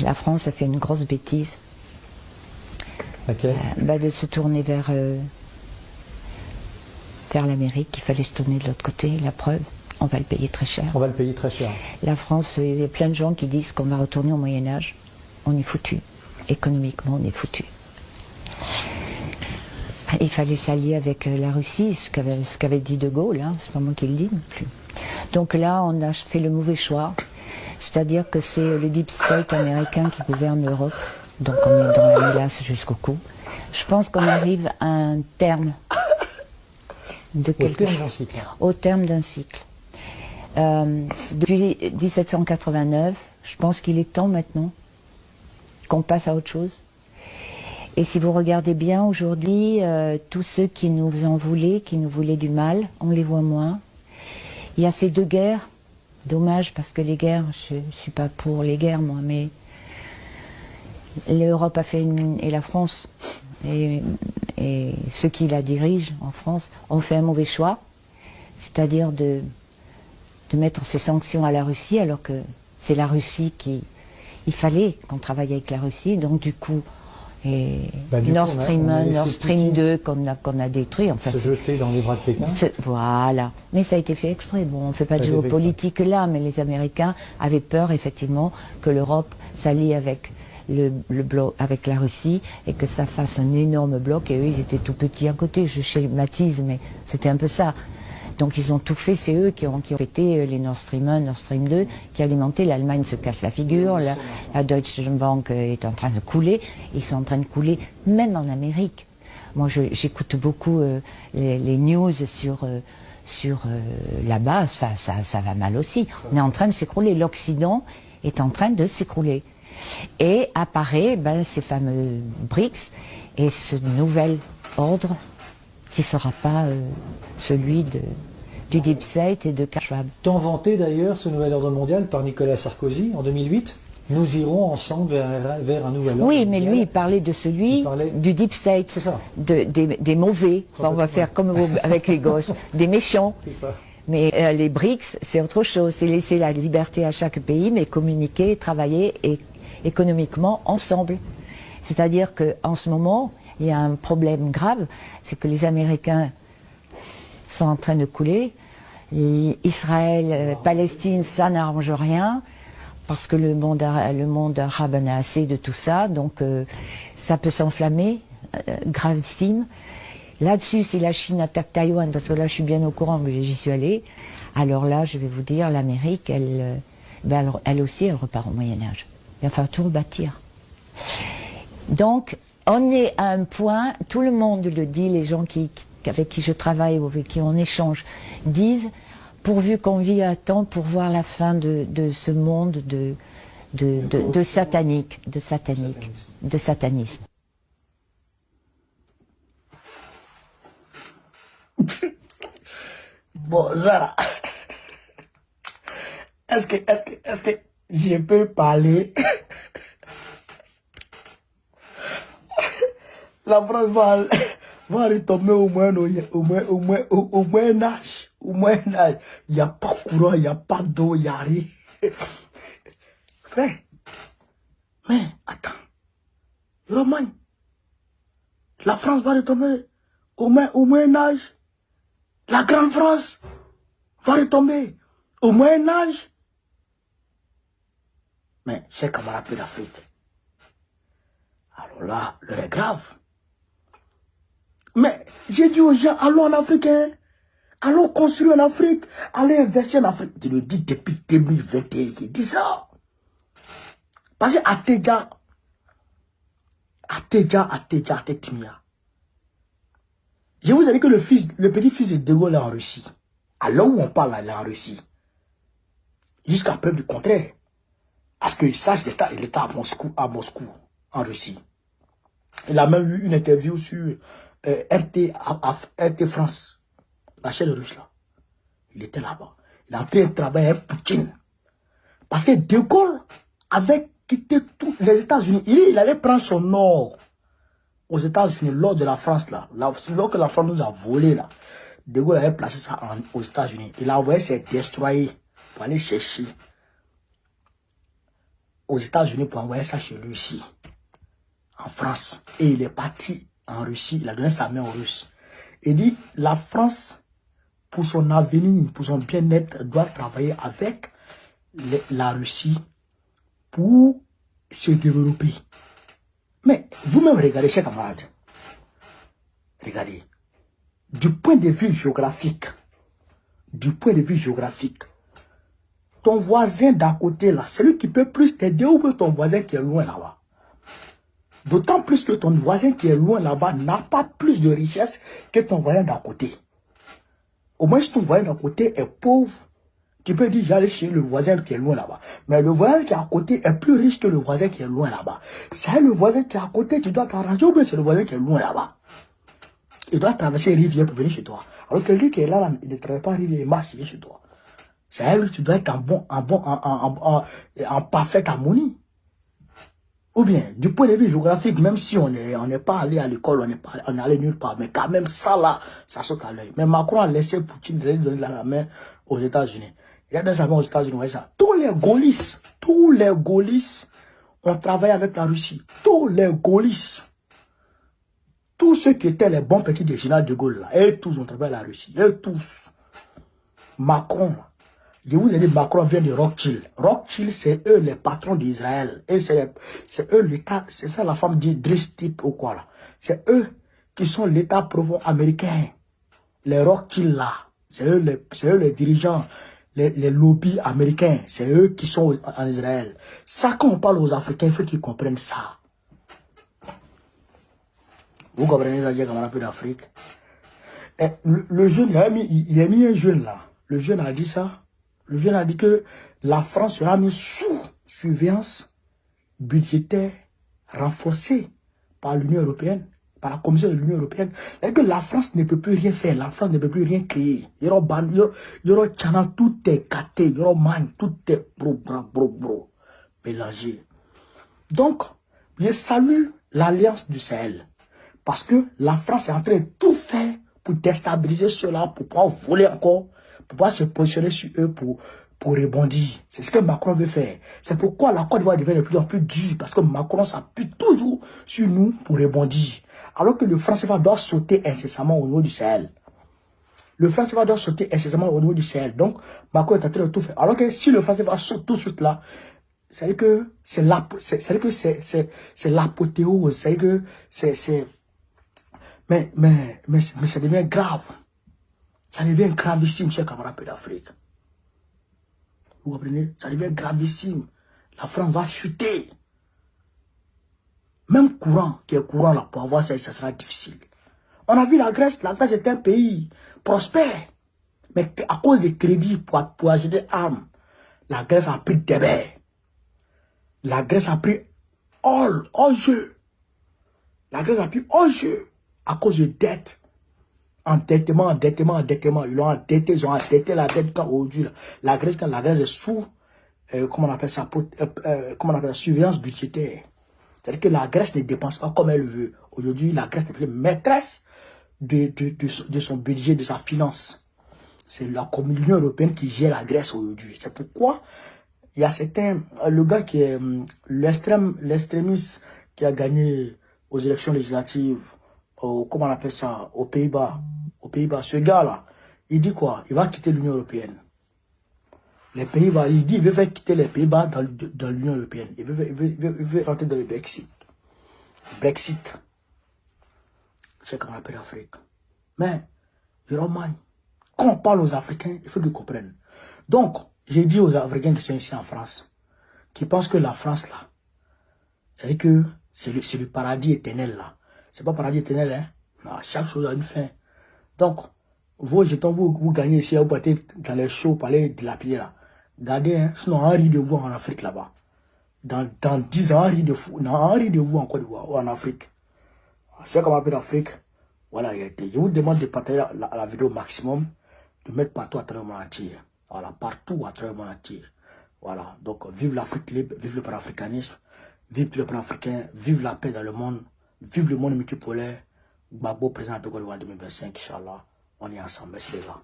la France a fait une grosse bêtise. Laquelle? De se tourner vers l'Amérique. Il fallait se tourner de l'autre côté. La preuve, on va le payer très cher. On va le payer très cher. La France, il y a plein de gens qui disent qu'on va retourner au Moyen-Âge. On est foutu. Économiquement, on est foutu. Il fallait s'allier avec la Russie, ce qu'avait dit De Gaulle, hein, c'est pas moi qui le dis non plus. Donc là, on a fait le mauvais choix, c'est-à-dire que c'est le deep state américain qui gouverne l'Europe, donc on est dans la mélasse jusqu'au cou. Je pense qu'on arrive à un terme de quelque chose. Au terme d'un cycle. Depuis 1789, je pense qu'il est temps maintenant qu'on passe à autre chose. Et si vous regardez bien aujourd'hui, tous ceux qui nous en voulaient, qui nous voulaient du mal, on les voit moins. Il y a ces deux guerres, dommage parce que les guerres, je ne suis pas pour les guerres moi, mais l'Europe a fait et la France, et ceux qui la dirigent en France, ont fait un mauvais choix, c'est-à-dire de mettre ces sanctions à la Russie, alors que c'est la Russie qui... Il fallait qu'on travaille avec la Russie, donc du coup... Et Nord Stream 1, Nord Stream 2 qu'on a détruit. En fait, se jeter dans les bras de Pékin. Voilà. Mais ça a été fait exprès. Bon, on ne fait pas de géopolitique là, mais les Américains avaient peur effectivement que l'Europe s'allie avec le bloc, avec la Russie, et que ça fasse un énorme bloc. Et eux, ils étaient tout petits à côté. Je schématise, mais c'était un peu ça. Donc ils ont tout fait, c'est eux qui ont pété les Nord Stream 1, Nord Stream 2, qui alimentaient. L'Allemagne se casse la figure, la Deutsche Bank est en train de couler, ils sont en train de couler même en Amérique. Moi j'écoute beaucoup les news sur là-bas, ça va mal aussi. On est en train de s'écrouler, l'Occident est en train de s'écrouler. Et apparaît ces fameux BRICS et ce nouvel ordre qui ne sera pas celui du Deep State et de Klaus Schwab. Tant vanté d'ailleurs ce nouvel ordre mondial par Nicolas Sarkozy en 2008. Nous irons ensemble vers un nouvel ordre mondial. Oui, mais lui, il parlait de celui du Deep State. C'est ça. Des mauvais. Enfin, on va faire comme avec les gosses. Des méchants. C'est ça. Mais les BRICS, c'est autre chose. C'est laisser la liberté à chaque pays, mais communiquer, travailler économiquement ensemble. C'est-à-dire qu'en ce moment, il y a un problème grave, c'est que les Américains sont en train de couler. Israël, Palestine, ça n'arrange rien, parce que le monde arabe en a assez de tout ça, donc ça peut s'enflammer, gravissime. Là-dessus, si la Chine attaque Taïwan, parce que là je suis bien au courant que j'y suis allée, alors là, je vais vous dire, l'Amérique, elle aussi, elle repart au Moyen-Âge. Il va falloir tout rebâtir. Donc, on est à un point, tout le monde le dit, les gens avec qui je travaille ou avec qui on échange, disent, pourvu qu'on vit à temps pour voir la fin de ce monde de satanisme. Bon, Zara, est-ce que je peux parler? La France va retomber au Moyen Âge. Au Moyen Âge, il n'y a pas courant, il n'y a pas d'eau, il n'y a rien. Frère, mais attends, Romain, la France va retomber au Moyen Âge. La Grande France va retomber au Moyen Âge. Mais c'est comme on appelle l'Afrique. Alors là, l'heure est grave. Mais j'ai dit aux gens, allons en Afrique, hein? Allons construire en Afrique, allez investir en Afrique. Je le dis depuis 2021, j'ai dit ça. Parce que Atetimia. Je vous ai dit que le petit-fils de De Gaulle est en Russie. Alors où on parle, il est en Russie. Jusqu'à preuve du contraire. Parce qu'il sache il était à Moscou, en Russie. Il a même eu une interview sur RT France, la chaîne russe là. Il était là-bas. Il a fait un travail avec Poutine. Parce que De Gaulle avait quitté tous les États-Unis. Il allait prendre son or aux États-Unis, l'or de la France là. L'or que la France nous a volé là. De Gaulle avait placé ça aux États-Unis. Il a envoyé ses destroyers pour aller chercher aux États-Unis pour envoyer ça chez lui ici, en France. Et il est parti en Russie, il a donné sa main aux Russes. Il dit, la France, pour son avenir, pour son bien-être, doit travailler avec la Russie pour se développer. Mais vous-même, regardez, chers camarades, regardez, du point de vue géographique, ton voisin d'à côté là, celui qui peut plus t'aider ou ton voisin qui est loin là-bas. D'autant plus que ton voisin qui est loin là-bas n'a pas plus de richesse que ton voisin d'à côté. Au moins si ton voisin d'à côté est pauvre, tu peux dire j'allais chez le voisin qui est loin là-bas. Mais le voisin qui est à côté est plus riche que le voisin qui est loin là-bas. C'est le voisin qui est à côté, tu dois t'arranger ou bien c'est le voisin qui est loin là-bas. Il doit traverser une rivière pour venir chez toi. Alors que lui qui est là, il ne traverse pas une rivière, il marche, il vient chez toi. C'est à lui, tu dois être en parfaite harmonie. Ou bien, du point de vue géographique, même si on n'est pas allé à l'école, on est allé nulle part, mais quand même ça là, ça saute à l'œil. Mais Macron a laissé Poutine donner la main aux États-Unis. Il a donné sa main aux États-Unis, vous voyez ça. Tous les gaullistes ont travaillé avec la Russie. Tous les gaullistes. Tous ceux qui étaient les bons petits du général de Gaulle, là, et tous ont travaillé avec la Russie. Et tous. Macron, je vous ai dit, Macron vient de Rothschild. Rothschild, c'est eux les patrons d'Israël. Et c'est eux l'État, c'est ça la femme dit Driss type ou quoi là. C'est eux qui sont l'État profond américain. Les Rothschild là. C'est eux les dirigeants, les lobbies américains. C'est eux qui sont en Israël. Ça, quand on parle aux Africains, il faut qu'ils comprennent ça. Vous comprenez ça, comme un peu d'Afrique. Le jeune, il a mis un jeune là. Le jeune a dit ça. Le jeune a dit que la France sera mise sous surveillance budgétaire renforcée par l'Union européenne, par la Commission de l'Union européenne. Et que la France ne peut plus rien faire, la France ne peut plus rien créer. Il y aura channel, tout est gâté, il y aura man, tout est bro, mélangé. Donc, je salue l'Alliance du Sahel. Parce que la France est en train de tout faire pour déstabiliser cela, pour pouvoir voler encore, pour pouvoir se positionner sur eux pour rebondir. C'est ce que Macron veut faire. C'est pourquoi la Côte d'Ivoire devient de plus en plus dure, parce que Macron s'appuie toujours sur nous pour rebondir. Alors que le franc CFA doit sauter incessamment au niveau du Sahel. Le franc CFA doit sauter incessamment au niveau du Sahel. Donc, Macron est en train de tout faire. Alors que si le franc CFA saute tout de suite là, c'est que c'est l'apothéose, c'est que c'est mais ça devient grave. Ça devient gravissime, chers camarades d'Afrique. Vous comprenez? Ça devient gravissime. La France va chuter. Même courant, qui est courant là, pour avoir ça, ça sera difficile. On a vu la Grèce est un pays prospère. Mais à cause des crédits pour acheter des armes, la Grèce a pris des baies. La Grèce a pris hors jeu. La Grèce a pris hors jeu. À cause de dette. Endettement. Ils ont endetté la dette quand aujourd'hui. La Grèce est sous, comment on appelle ça, surveillance budgétaire. C'est-à-dire que la Grèce ne dépense pas comme elle veut. Aujourd'hui, la Grèce est maîtresse de son budget, de sa finance. C'est l'Union européenne qui gère la Grèce aujourd'hui. C'est pourquoi il y a le gars qui est l'extrémiste qui a gagné aux élections législatives, comment on appelle ça, aux Pays-Bas. Ce gars-là, il dit quoi? Il va quitter l'Union européenne. Les Pays-Bas, il dit qu'il veut faire quitter les Pays-Bas dans l'Union européenne. Il veut rentrer dans le Brexit. C'est comme on appelle l'Afrique. Mais, quand on parle aux Africains, il faut qu'ils comprennent. Donc, j'ai dit aux Africains qui sont ici en France, qui pensent que la France, là, c'est que c'est le paradis éternel, là. C'est pas paradis éternel, hein. Non, chaque chose a une fin. Donc, vos jetons, vous gagnez ici, vous battez dans les shows, parler de la pierre. Gardez, hein, sinon on rit de vous en Afrique là-bas. Dans 10 ans, on rit de vous en Côte d'Ivoire ou en Afrique. Je sais comment on appelle l'Afrique. Voilà, je vous demande de partager la vidéo au maximum, de mettre partout à travers le monde entier. Voilà, partout à travers le monde entier. Voilà, donc vive l'Afrique libre, vive le panafricanisme, vive le panafricain, vive la paix dans le monde. Vive le monde multipolaire. Gbagbo président de Côte d'Ivoire 2025, Inch'Allah. On est ensemble. Merci les gars.